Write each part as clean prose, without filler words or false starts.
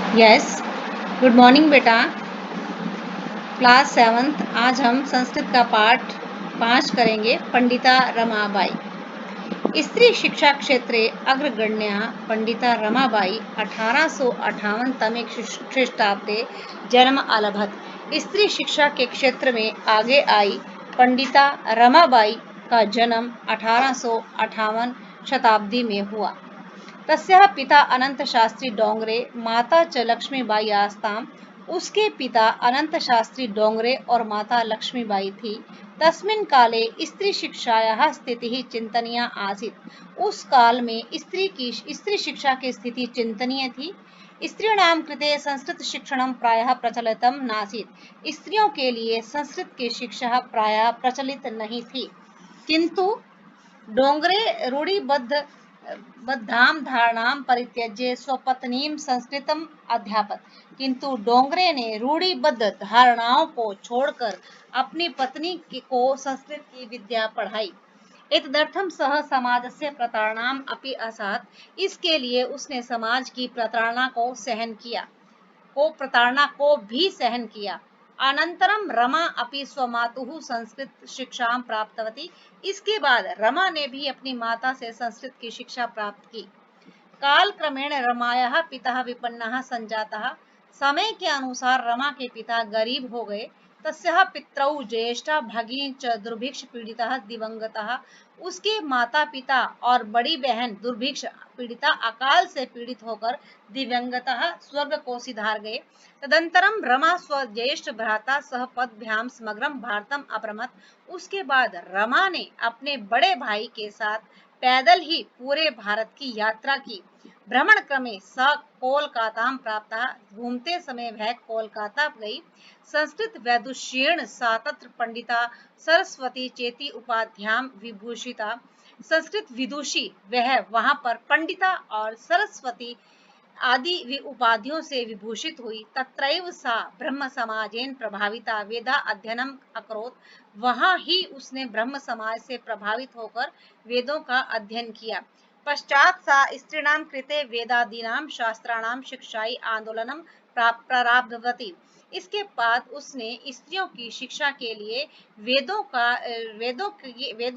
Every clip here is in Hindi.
यस, गुड मॉर्निंग बेटा। Class 7th। आज हम संस्कृत का पाठ 5 करेंगे। पंडिता रमाबाई। स्त्री शिक्षा क्षेत्रे अग्रगण्या पंडिता रमाबाई 1858 तमे ख्रीष्टाब्दे जन्म अलभत। स्त्री शिक्षा के क्षेत्र में आगे आई पंडिता रमाबाई का जन्म 1858 शताब्दी में हुआ। तस्याः पिता अनंत शास्त्री डोंगरे, माता च लक्ष्मीबाई आस्ताम। उसके पिता अनंत शास्त्री डोंगरे और माता लक्ष्मीबाई थी। तस्मिन् काले स्त्री शिक्षायाः स्थितिः चिंतनीया आसीत्। उस काल में स्त्री शिक्षा की स्थिति चिंतनीय थी। स्त्रीणां कृते संस्कृत शिक्षणं प्रायः प्रचलितं नासीत्। स्त्रियों के लिए संस्कृत की शिक्षा प्रायः प्रचलित नहीं थी। किंतु डोंगरे रूढ़िबद्ध बद्धाम धारणाम परित्यज्य स्वपत्नीम संस्कृतम अध्यापत। किंतु डोंगरे ने रूढ़िबद्ध धारणाओं को छोड़कर अपनी पत्नी को संस्कृत की विद्या पढ़ाई। एतदर्थम सह समाजस्य प्रताड़नाम अपि असहत। इसके लिए उसने समाज की प्रताड़ना को भी सहन किया। अनंतरम रमा अपि स्वमातुः संस्कृत शिक्षां प्राप्तवती। इसके बाद रमा ने भी अपनी माता से संस्कृत की शिक्षा प्राप्त की। काल क्रमेण रमायाः पिता विपन्नः संजातः। समय के अनुसार रमा के पिता गरीब हो गए। तस्याः पितरौ ज्येष्ठा भगिनी च दुर्भिक्ष पीड़ितः दिवंगतः। उसके माता पिता और बड़ी बहन दुर्भिक्ष पीड़िता अकाल से पीड़ित होकर दिवंगतः स्वर्ग को सिधार गए। तदंतरम रमा स्वज्येष्ठ भ्राता सह पदभ्याम समग्रम भारतम अभ्रमत। उसके बाद रमा ने अपने बड़े भाई के साथ पैदल ही पूरे भारत की यात्रा की। भ्रमण क्रमे स कोलकाता प्राप्त। घूमते समय वह कोलकाता गई। संस्कृत वैदुष्येण सा तत्र पंडिता सरस्वती चेती उपाध्याम विभूषिता। संस्कृत विदुषी वह वहां पर पंडिता और सरस्वती आदि उपाधियों से विभूषित हुई। तत्रैव सा ब्रह्म समाजेन प्रभाविता वेदा अध्ययनम अकरोत। वहां ही उसने ब्रह्म समाज से प्रभावित होकर वेदों का अध्ययन किया। पश्चात सा स्त्रीणां कृते वेदादीनां शास्त्राणां शिक्षाई आंदोलनम प्रारब्धवती। इसके बाद उसने स्त्रियों की शिक्षा के लिए वेदों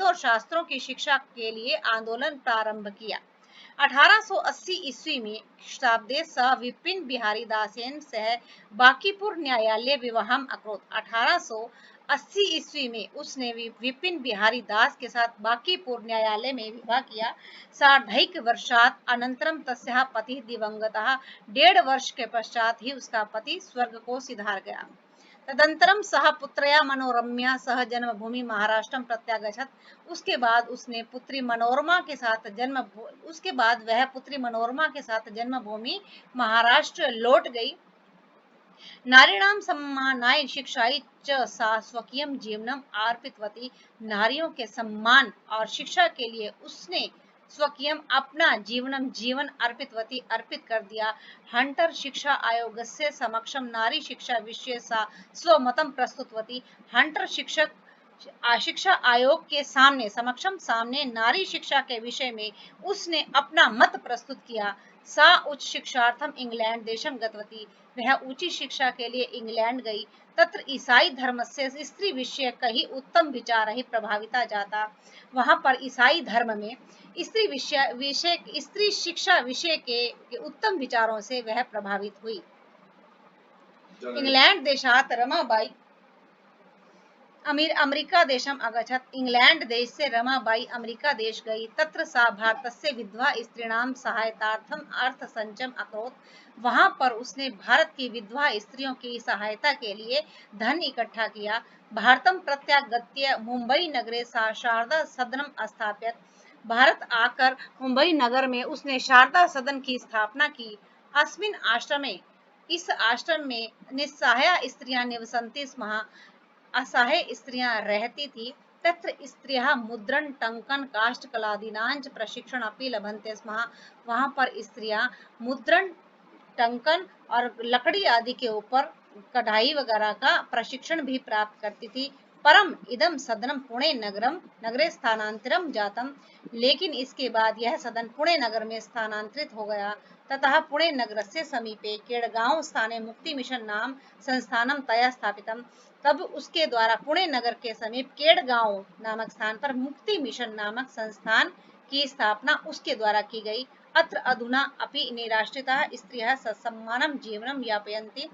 और शास्त्रों की शिक्षा के लिए आंदोलन प्रारंभ किया। 1880 ईस्वी में ख्रीष्टाब्दे स विपिन बिहारी दासेन सह बांकीपुर न्यायालय विवाहम अकरोत। 1880 ईस्वी में उसने विपिन बिहारी दास के साथ बांकीपुर न्यायालय में विवाह किया। सार्धैक वर्षात अनंतरम तस्याः पति दिवंगतः। 1.5 वर्ष के पश्चात ही उसका पति स्वर्ग को सिधार गया। तदंतरम सह पुत्रया मनोरम्या सह जन्मभूमि महाराष्ट्रम प्रत्यागछत। उसके बाद वह पुत्री मनोरमा के साथ जन्मभूमि महाराष्ट्र लौट गई। नारीणां सम्मानाय शिक्षायै च सा स्वकीयं जीवनम अर्पितवती। नारियों के सम्मान और शिक्षा के लिए उसने स्वकीयम अपना जीवन अर्पित कर दिया। हंटर शिक्षा आयोगस्य समक्षम नारी शिक्षा विषये सा स्वमतं प्रस्तुतवती। हंटर शिक्षा आयोग के सामने नारी शिक्षा के विषय में उसने अपना मत प्रस्तुत किया। सा उच्च शिक्षार्थम इंग्लैंड देशम गतवती। वह ऊंची शिक्षा के लिए इंग्लैंड गई। तत्र ईसाई धर्म से स्त्री विषय कहीं उत्तम विचार ही प्रभाविता जाता। वहां पर ईसाई धर्म में स्त्री शिक्षा विषय के उत्तम विचारों से वह प्रभावित हुई। इंग्लैंड देशात रमाबाई अमेरिका देशम अगछत। इंग्लैंड देश से रमाबाई अमेरिका देश गई। तत्र सा भारतस्य विधवा स्त्रीणां सहायतार्थम अर्थ संचम अकरोत। वहां पर उसने भारत की विधवा स्त्रियों की सहायता के लिए धन इकट्ठा किया। भारतम प्रत्यागत्य मुंबई नगरे सा शारदा सदनम स्थापित। भारत आकर मुंबई नगर में उसने शारदा सदन की स्थापना की। अस्मिन् आश्रमे इस आश्रम में निस्सहाया स्त्रियां निवसन्ति स्म। असहाय स्त्रियां रहती थी। तत्र स्त्रियः मुद्रण टंकन काष्ठकलादीनां प्रशिक्षण अपि लभन्ते स्म। वहां पर स्त्रियां मुद्रण टंकन और लकड़ी आदि के ऊपर कढ़ाई वगैरह का प्रशिक्षण भी प्राप्त करती थी। परम इदम सदनम पुणे नगरे स्थानांतरम जातम, लेकिन इसके बाद यह सदन पुणे नगर में स्थानांतरित हो गया। ततः पुणे नगरस्य समीपे केडगांव स्थाने मुक्ति मिशन नाम संस्थानम तया स्थापितम, तब उसके द्वारा पुणे नगर के समीप केडगांव नामक स्थान पर मुक्ति मिशन नामक संस्थान की स्थापना उसके द्वारा की गई। अत्र अधुना अपि निराश्रिताः स्त्रियः सत्सम्मानं जीवनं यापयन्ति,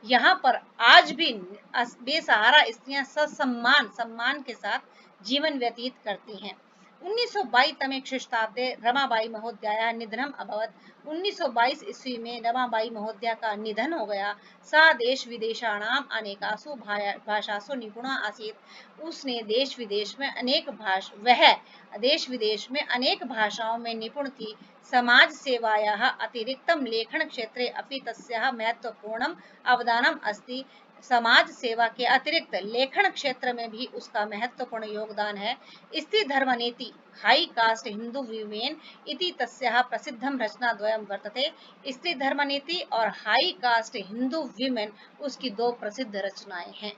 यहाँ पर आज भी बेसहारा स्त्रियां सम्मान के साथ जीवन व्यतीत करती हैं। 1922 तमे ख्रीष्टाब्दे रमाबाई महोदयायाः निधनम् अभवत्। 1922 ईस्वी में रमाबाई महोदया का निधन हो गया। सा देश विदेशानाम अनेकासु भाषासु निपुणा आसीत्। उसने देश विदेश में अनेक भाषाओं में निपुण थी। समाज सेवायाः अतिरिक्तं लेखन क्षेत्रे अपि तस्याः महत्वपूर्णम् अवदानम् अस्ति। समाज सेवा के अतिरिक्त लेखन क्षेत्र में भी उसका महत्वपूर्ण योगदान है। स्त्री धर्म नीति हाई कास्ट हिंदू वीमेन इति तस्याः प्रसिद्धं रचनाद्वयं वर्तते। स्त्री धर्म नीति और हाई कास्ट हिंदू वीमेन उसकी दो प्रसिद्ध रचनाएं हैं।